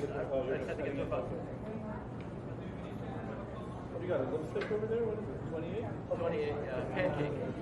just had to get to a bus. What do you got, a lipstick over there? What is it, 28? 28, pancake.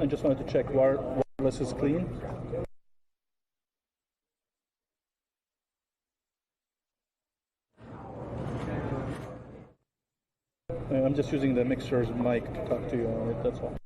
I just wanted to check wireless is clean. I'm just using the mixer's mic to talk to you on it, that's all.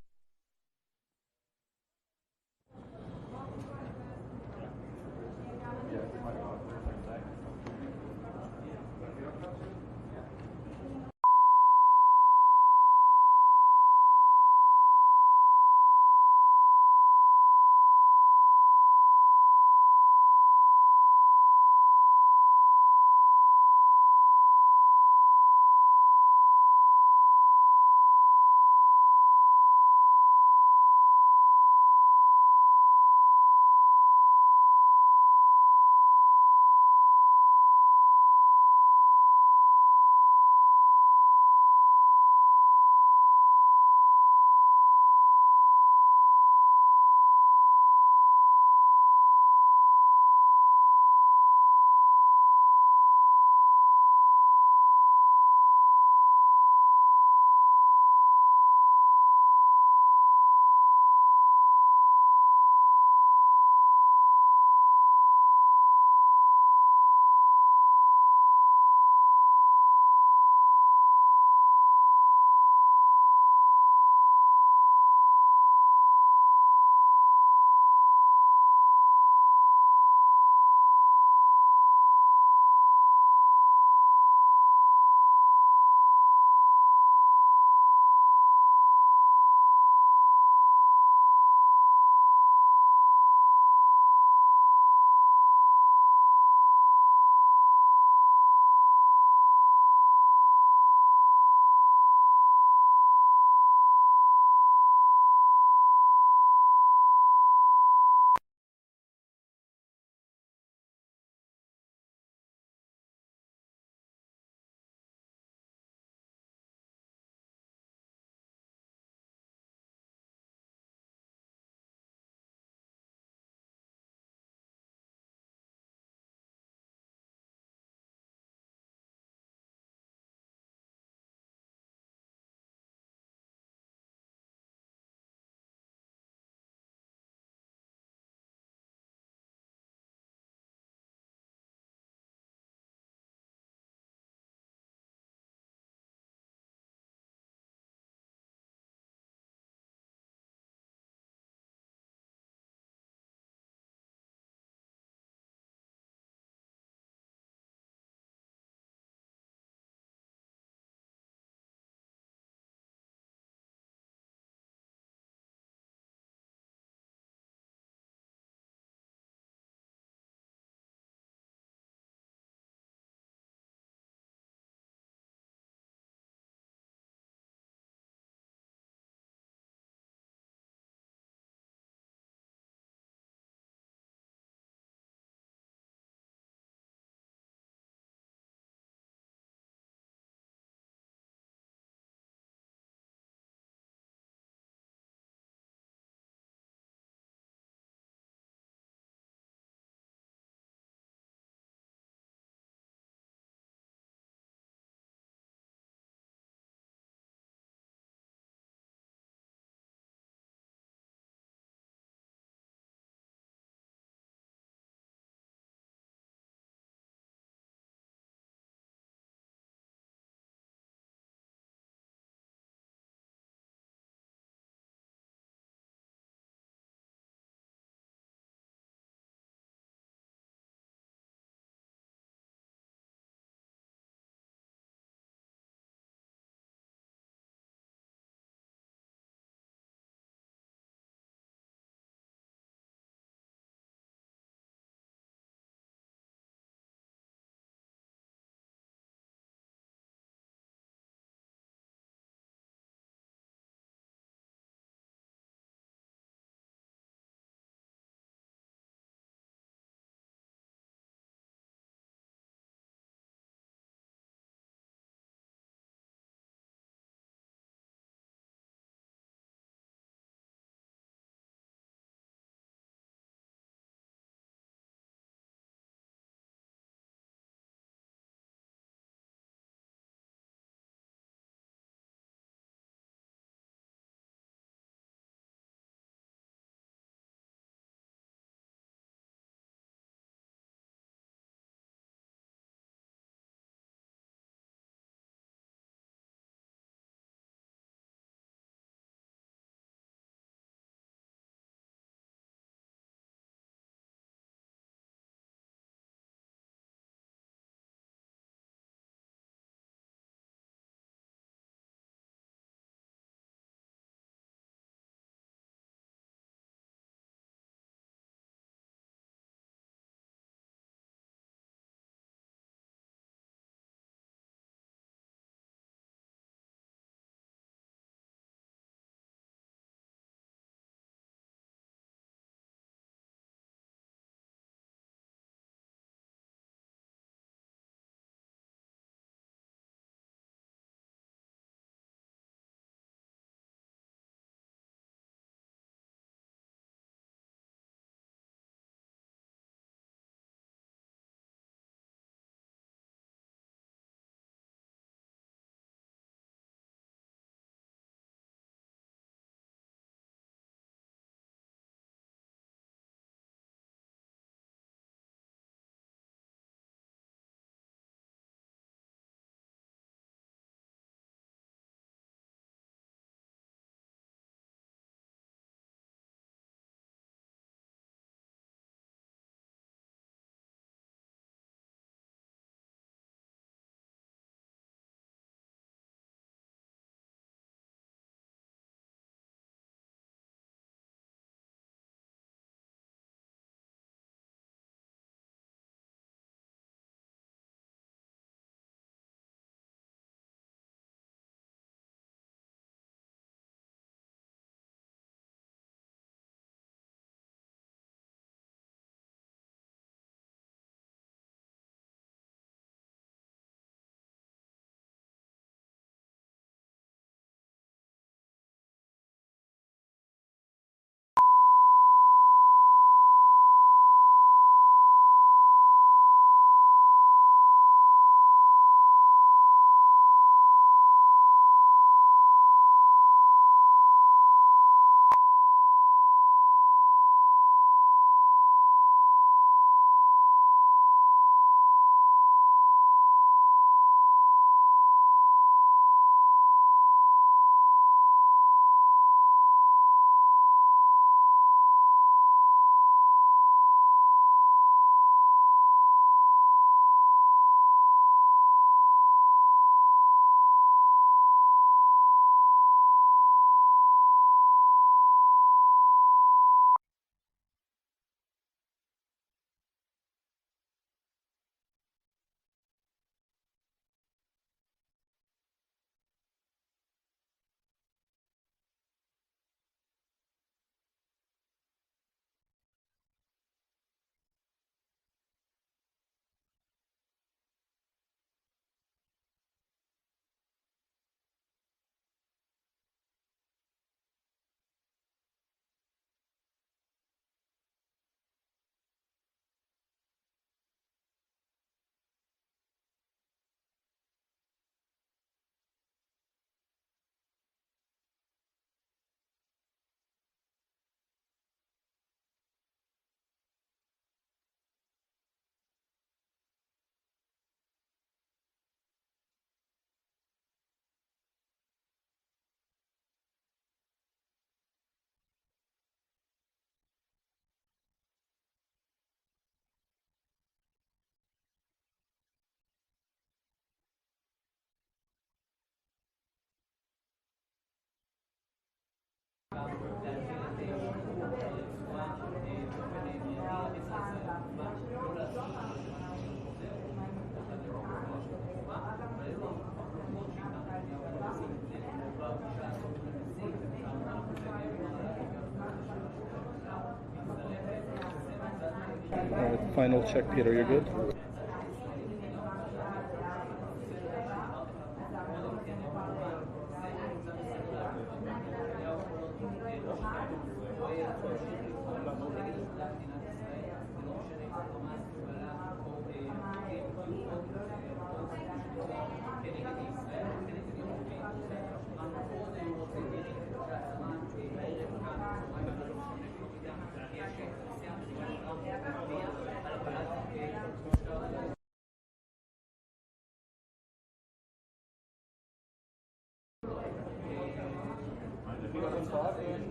right, final check, Peter. You're good?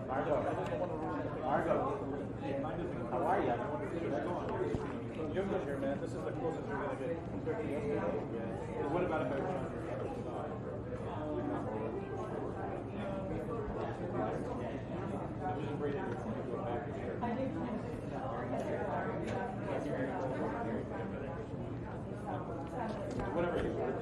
Margo, how are you? You're good here, man. This is the closest you're going to get compared to yesterday. What about if whatever you want.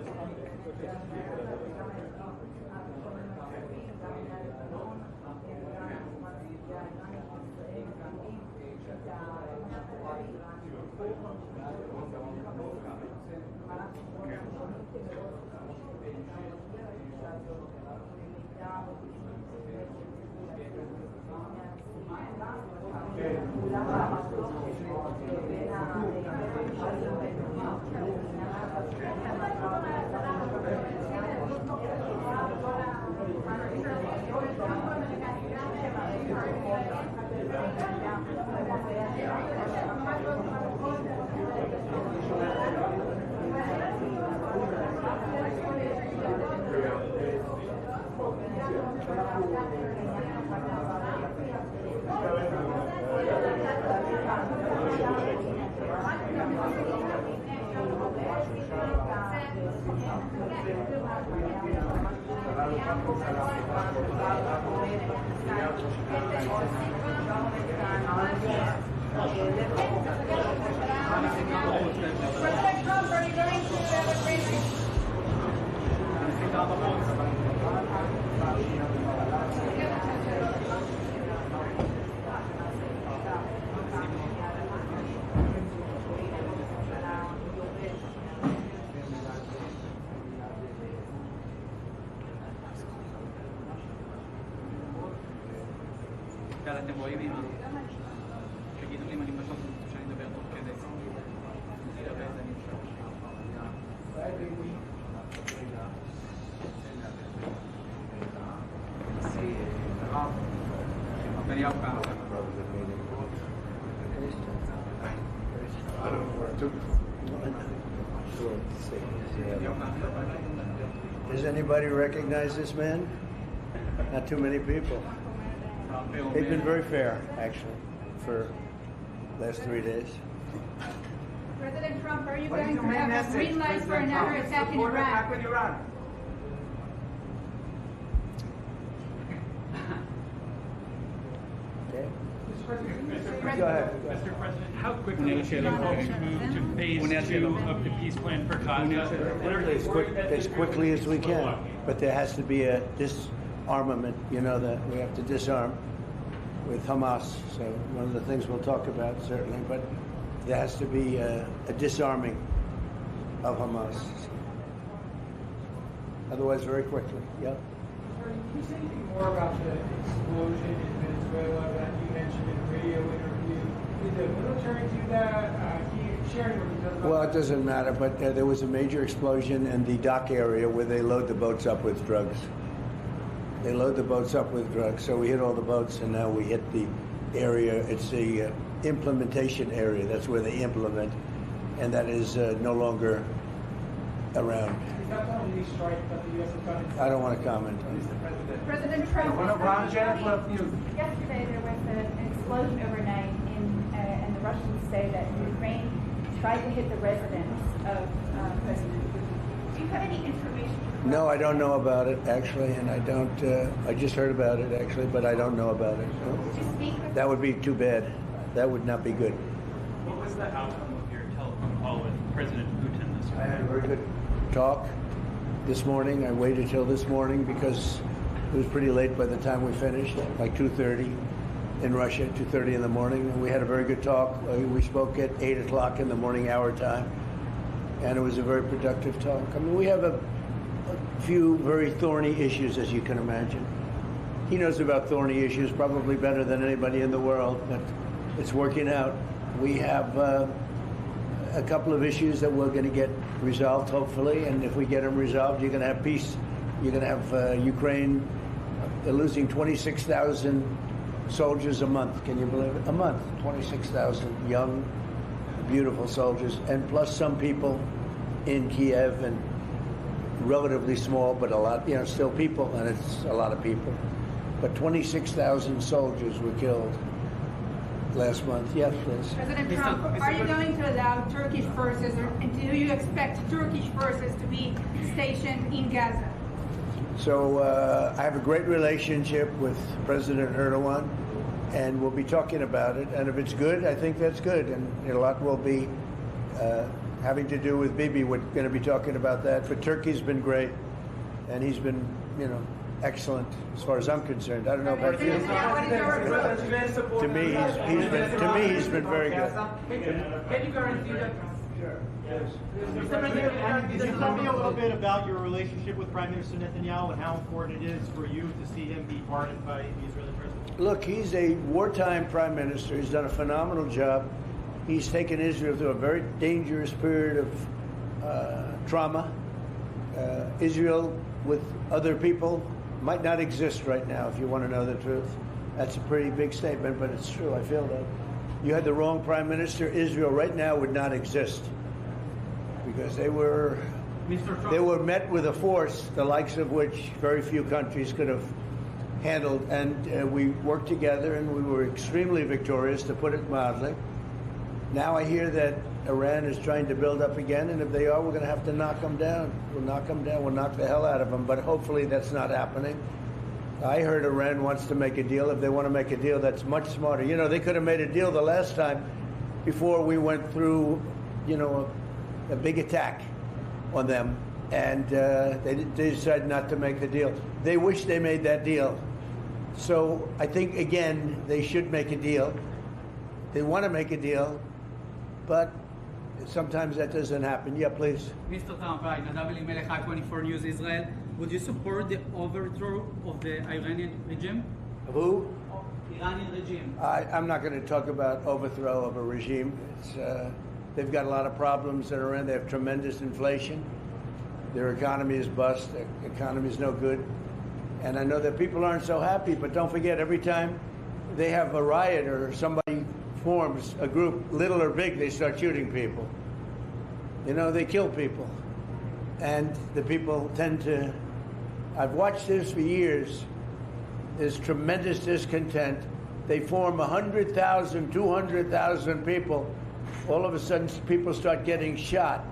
President Trump, are you going to the briefing? Cara, אתם רואים אמא? תגידו לי אם אני בסוף שאני אדבר תוך כדי. נדבר איזה נמשך. נתניהו כאן. Does anybody recognize this man? Not too many people. They've been very fair, actually, for the last 3 days. President Trump, are you going to have a green light for another attack in Iran? Okay? Go ahead. Mr. President, how quickly do you hope to move to phase 2 of the peace plan for Gaza? As quickly as we can, but there has to be a disarmament. You know that we have to disarm with Hamas. So one of the things we'll talk about certainly, but there has to be a disarming of Hamas. Otherwise, very quickly. Yeah. Can you say anything more about the explosion in Venezuela that you mentioned in a radio interview? Did the military do that? Can you share any more details about Well, it doesn't matter, but there was a major explosion in the dock area where they load the boats up with drugs. They load the boats up with drugs. So we hit all the boats, and now we hit the area. It's the implementation area. That's where they implement, and that is no longer around. Is that one of these strikes that the U.S. has done? I don't want to comment on it. President Trump, yesterday there was an explosion overnight, and the Russians say that Ukraine tried to hit the residence of President Putin. Do you have any information? No, I don't know about it, actually, and I don't, I just heard about it, actually, but I don't know about it. No. That would be too bad. That would not be good. What was the outcome of your telephone call with President Putin this I morning? had a very good talk this morning. I waited till this morning because it was pretty late by the time we finished, like 2:30. in Russia, 2:30 in the morning. And we had a very good talk. We spoke at 8 o'clock in the morning, our time, and it was a very productive talk. I mean, we have a few very thorny issues, as you can imagine. He knows about thorny issues probably better than anybody in the world, but it's working out. We have a couple of issues that we're going to get resolved, hopefully, and if we get them resolved, you're going to have peace. You're going to have Ukraine. They're losing 26,000 soldiers a month. Can you believe it? A month, 26,000 young, beautiful soldiers, and plus some people in Kiev, and relatively small, but a lot, still people, and it's a lot of people. But 26,000 soldiers were killed last month. Yes, please. President Trump, are you going to allow Turkish forces, and do you expect Turkish forces to be stationed in Gaza? So I have a great relationship with President Erdogan, and we'll be talking about it. And if it's good, I think that's good. And a lot will be having to do with Bibi. We're going to be talking about that. But Turkey's been great, and he's been, excellent as far as I'm concerned. I don't know about you. To me, he's been very good. Can you guarantee that? Sure. Yes. Could you tell me a little bit about your relationship with Prime Minister Netanyahu and how important it is for you to see him be pardoned by the Israeli president? Look, he's a wartime prime minister. He's done a phenomenal job. He's taken Israel through a very dangerous period of trauma. Israel, with other people, might not exist right now, if you want to know the truth. That's a pretty big statement, but it's true. I feel that. You had the wrong prime minister. Israel right now would not exist because they were met with a force the likes of which very few countries could have handled. And we worked together, and we were extremely victorious, to put it mildly. Now I hear that Iran is trying to build up again, and if they are, we're going to have to knock them down. We'll knock them down. We'll knock the hell out of them, but hopefully that's not happening. I heard Iran wants to make a deal. If they want to make a deal, that's much smarter. They could have made a deal the last time before we went through, a big attack on them, and they decided not to make the deal. They wish they made that deal. So I think, again, they should make a deal. They want to make a deal, but sometimes that doesn't happen. Yeah, please. Mr. Trump, hi, Nadav Elimelech, I-24 News Israel. Would you support the overthrow of the Iranian regime? Who? Iranian regime. I'm not going to talk about overthrow of a regime. They've got a lot of problems in Iran. They have tremendous inflation. Their economy is bust. Their economy is no good. And I know that people aren't so happy, but don't forget, every time they have a riot or somebody forms a group, little or big, they start shooting people. They kill people. And the people tend to... I've watched this for years. There's tremendous discontent. They form 100,000, 200,000 people. All of a sudden, people start getting shot.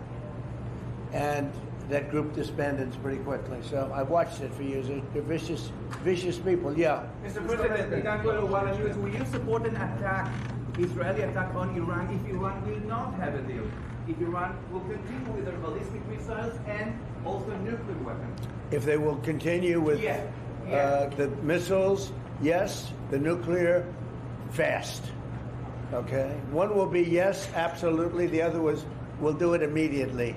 And that group disbands pretty quickly. So I've watched it for years. They're vicious, vicious people. Yeah. Mr. President, will you support an attack, Israeli attack on Iran, if Iran will not have a deal? If Iran will continue with their ballistic missiles and also nuclear weapons? If they will continue with the missiles, yes. The nuclear, fast. Okay? One will be yes, absolutely. The other was, we'll do it immediately.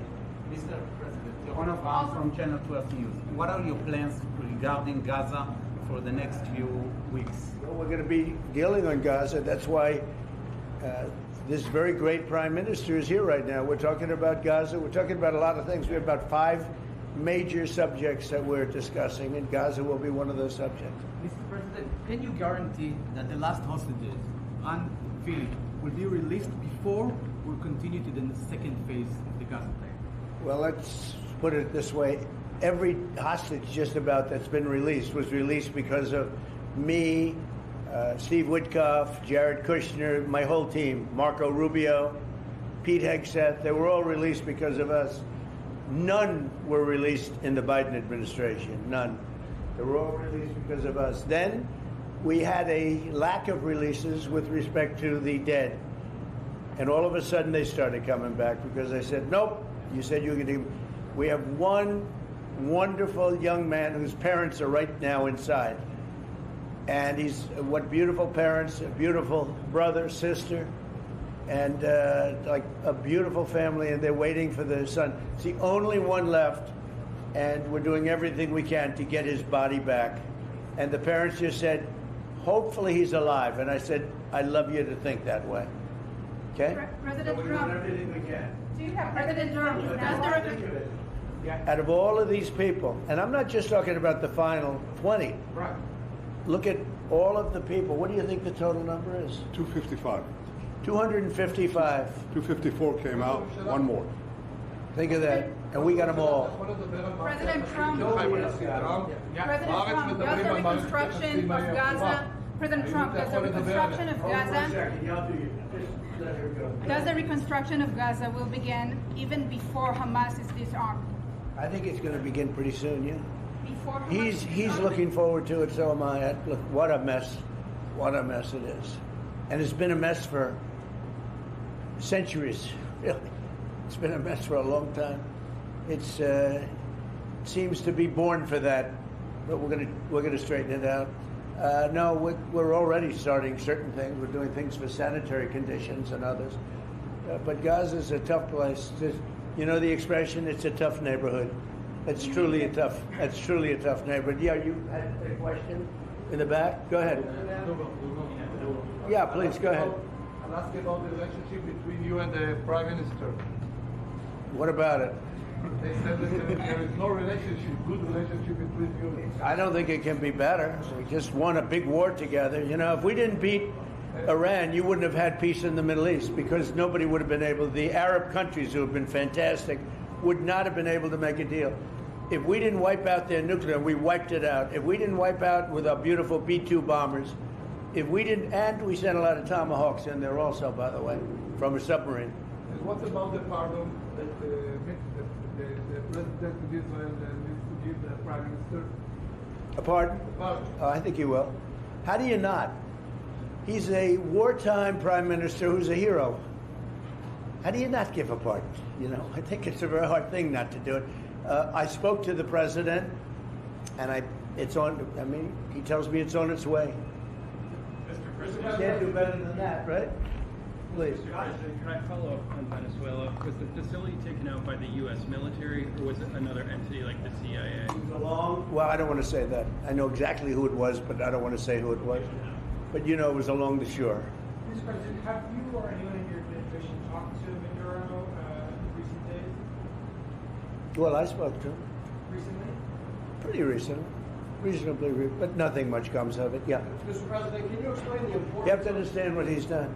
Mr. President, Yohanna Brown from Channel 12 News. What are your plans regarding Gaza for the next few weeks? Well, we're going to be dealing on Gaza. That's why this very great prime minister is here right now. We're talking about Gaza. We're talking about a lot of things. We have about 5 major subjects that we're discussing, and Gaza will be one of those subjects. Mr. President, can you guarantee that the last hostages, Anne Philip, will be released before we'll continue to the second phase of the Gaza plan? Well, let's put it this way. Every hostage just about that's been released was released because of me, Steve Witkoff, Jared Kushner, my whole team, Marco Rubio, Pete Hegseth. They were all released because of us. None were released in the Biden administration. None. They were all released because of us. Then we had a lack of releases with respect to the dead. And all of a sudden they started coming back because I said, nope, you said you were going to... We have one wonderful young man whose parents are right now inside. And what beautiful parents, a beautiful brother, sister, and like a beautiful family, and they're waiting for their son. It's the only one left, and we're doing everything we can to get his body back. And the parents just said, hopefully he's alive. And I said, I'd love you to think that way. Okay? President So we're doing Trump, everything we can. Do you have President Trump, Out of all of these people, and I'm not just talking about the final 20. Right. Look at all of the people. What do you think the total number is? 255. 255. 254 came out, one more. Think of that. And we got them all. President Trump, does the reconstruction of Gaza, President Trump, does the reconstruction of Gaza, does the reconstruction of Gaza will begin even before Hamas is disarmed? I think it's going to begin pretty soon, yeah. Before Hamas is He's disarmed? looking forward to it, so am I. Look, what a mess. What a mess it is. And it's been a mess for centuries, really. It's been a mess for a long time. It's seems to be born for that, but we're gonna straighten it out. No, we're already starting certain things. We're doing things for sanitary conditions and others. But Gaza's a tough place. You know the expression, it's a tough neighborhood. It's truly a tough neighborhood. Yeah, you had a question in the back? Go ahead. Yeah, please, go ahead. I'll ask you about the relationship between you and the Prime Minister. What about it? They said that there is no good relationship between you. I don't think it can be better. We just won a big war together. You know, if we didn't beat Iran, you wouldn't have had peace in the Middle East because nobody would have been able, the Arab countries who have been fantastic, would not have been able to make a deal. If we didn't wipe out their nuclear, we wiped it out. If we didn't wipe out with our beautiful B-2 bombers, if we didn't, and we sent a lot of Tomahawks in there also, by the way, from a submarine. And what about the pardon that the President of Israel needs to give the Prime Minister? A pardon? The pardon. Oh, I think he will. How do you not? He's a wartime prime minister who's a hero. How do you not give a pardon? You know, I think it's a very hard thing not to do it. I spoke to the president, and it's on. I mean, he tells me it's on its way. Mr. You President. can't do better than that, right? Please. Mr. President, can I follow up on Venezuela? Was the facility taken out by the U.S. military, or was it another entity like the CIA? Well, I don't want to say that. I know exactly who it was, but I don't want to say who it was. But you know, it was along the shore. Mr. President, have you or anyone in your administration talked to Maduro in recent days? Well, I spoke to him Recently? pretty recently, but nothing much comes of it. Yeah. Mr. President, can you explain the importance? You have to understand what he's done.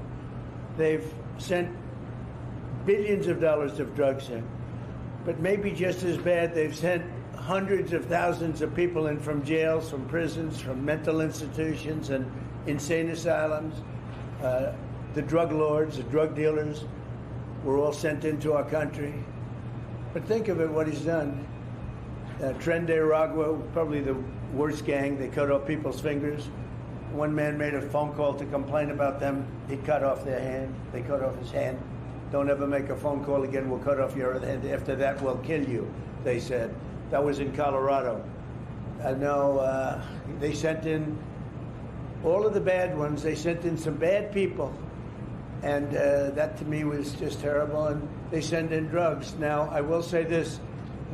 They've sent billions of dollars of drugs in, but maybe just as bad, they've sent hundreds of thousands of people in from jails, from prisons, from mental institutions and insane asylums. The drug lords, the drug dealers were all sent into our country. But think of it, what he's done. Tren de Aragua, probably the worst gang. They cut off people's fingers. One man made a phone call to complain about them. He cut off their hand. They cut off his hand. Don't ever make a phone call again. We'll cut off your other hand. After that, we'll kill you, they said. That was in Colorado. No, they sent in all of the bad ones. They sent in some bad people. And that to me was just terrible. And they send in drugs. Now, I will say this.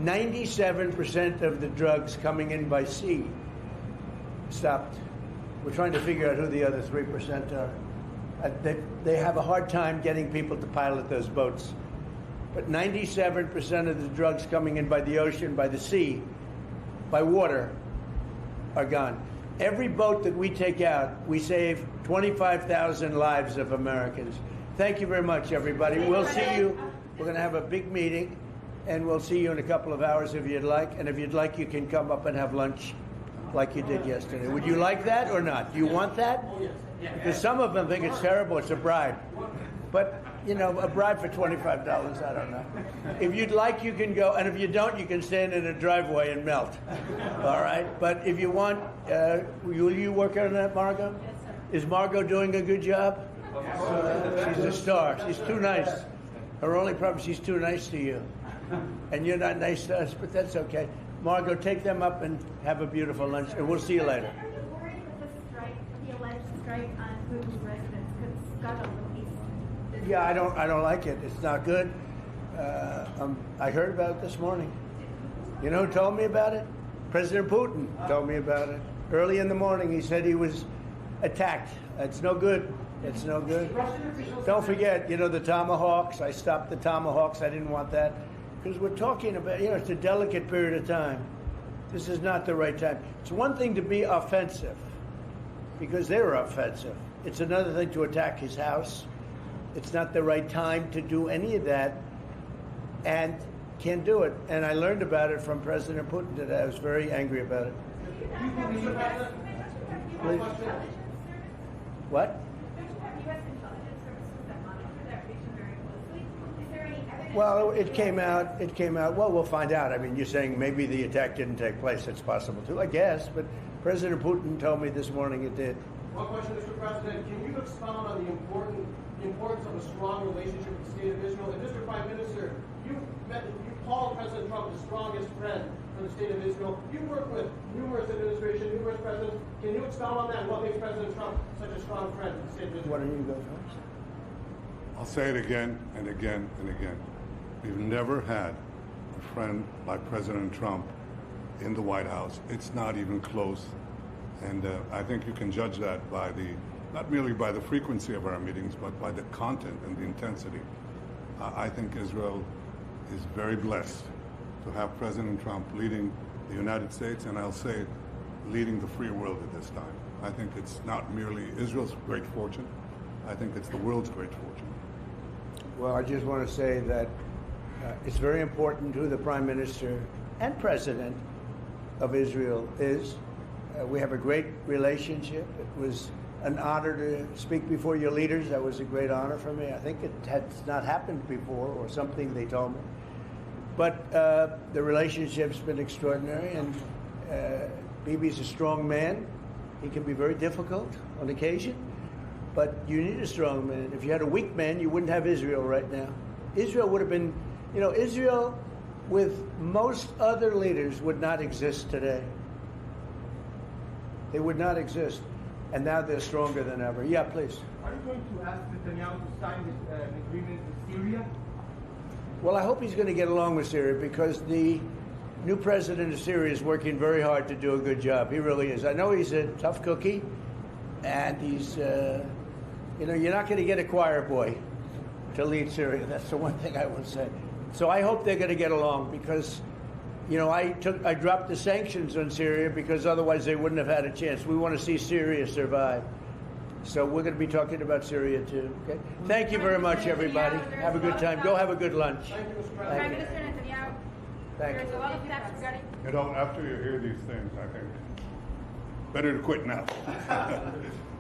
97% of the drugs coming in by sea stopped. We're trying to figure out who the other 3% are. They have a hard time getting people to pilot those boats. But 97% of the drugs coming in by the ocean, by the sea, by water, are gone. Every boat that we take out, we save 25,000 lives of Americans. Thank you very much, everybody. We'll see you. We're going to have a big meeting, and we'll see you in a couple of hours if you'd like. And if you'd like, you can come up and have lunch like you did yesterday. Would you like that or not? Do you want that? Because some of them think it's terrible. It's a bribe. But, you know, a bribe for $25, I don't know. If you'd like, you can go. And if you don't, you can stand in a driveway and melt. All right? But if you want, will you work on that, Margot? Yes, sir. Is Margot doing a good job? She's a star. She's too nice. Her only problem, she's too nice to you. And you're not nice to us, but that's okay. Margot, take them up and have a beautiful lunch, and we'll see you later. Are you worried with the strike strike on Putin's residence could scuttle the peace. Yeah, I don't like it. It's not good. I heard about it this morning. You know who told me about it? President Putin told me about it. Early in the morning, he said he was attacked. It's no good. It's no good. Don't forget, the Tomahawks. I stopped the Tomahawks. I didn't want that. Because we're talking about, it's a delicate period of time. This is not the right time. It's one thing to be offensive, because they were offensive. It's another thing to attack his house. It's not the right time to do any of that, and can't do it. And I learned about it from President Putin today. I was very angry about it. Please. What? Well, it came out. Well, we'll find out. I mean, you're saying maybe the attack didn't take place. It's possible too, I guess. But President Putin told me this morning it did. One question, Mr. President. Can you expound on the importance of a strong relationship with the state of Israel? And Mr. Prime Minister, you called President Trump the strongest friend for the state of Israel. You work with numerous administrations, numerous presidents. Can you expound on that? What makes President Trump such a strong friend for the state of Israel? Why don't you go first? I'll say it again and again and again. We've never had a friend like President Trump in the White House. It's not even close. And I think you can judge that by not merely by the frequency of our meetings, but by the content and the intensity. I think Israel is very blessed to have President Trump leading the United States, and I'll say leading the free world at this time. I think it's not merely Israel's great fortune. I think it's the world's great fortune. Well, I just want to say that it's very important who the Prime Minister and President of Israel is. We have a great relationship. It was an honor to speak before your leaders. That was a great honor for me. I think it had not happened before, or something they told me. But the relationship's been extraordinary, and Bibi's a strong man. He can be very difficult on occasion, but you need a strong man. If you had a weak man, you wouldn't have Israel right now. Israel would have been, Israel with most other leaders would not exist today. They would not exist. And now they're stronger than ever. Yeah, please. Are you going to ask Netanyahu to sign this agreement with Syria? Well, I hope he's going to get along with Syria, because the new president of Syria is working very hard to do a good job. He really is. I know he's a tough cookie, and he's, you're not going to get a choir boy to lead Syria. That's the one thing I will say. So I hope they're going to get along, because I dropped the sanctions on Syria because otherwise they wouldn't have had a chance. We want to see Syria survive. So we're going to be talking about Syria too. Okay. Thank you very much, everybody. Have a good time. Go have a good lunch. Prime Minister Netanyahu, Thank there's you. a lot of steps regarding. After you hear these things, I think better to quit now.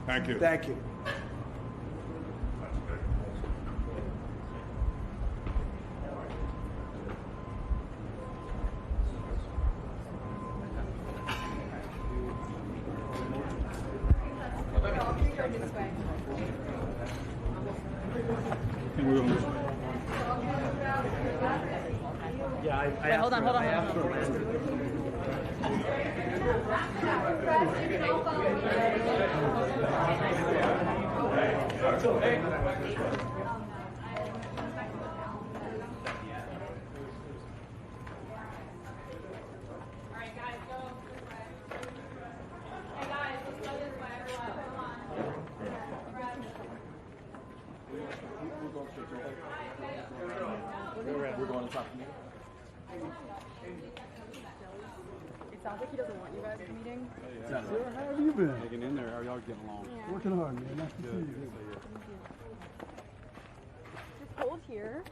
Thank you. Thank you. Wait, hold on. We're going to talk to me. It sounds like he doesn't want you guys meeting. Sir, how have you been? Hanging in there. How are y'all getting along? Yeah. Working hard, man. Nice to see you. It's cold here.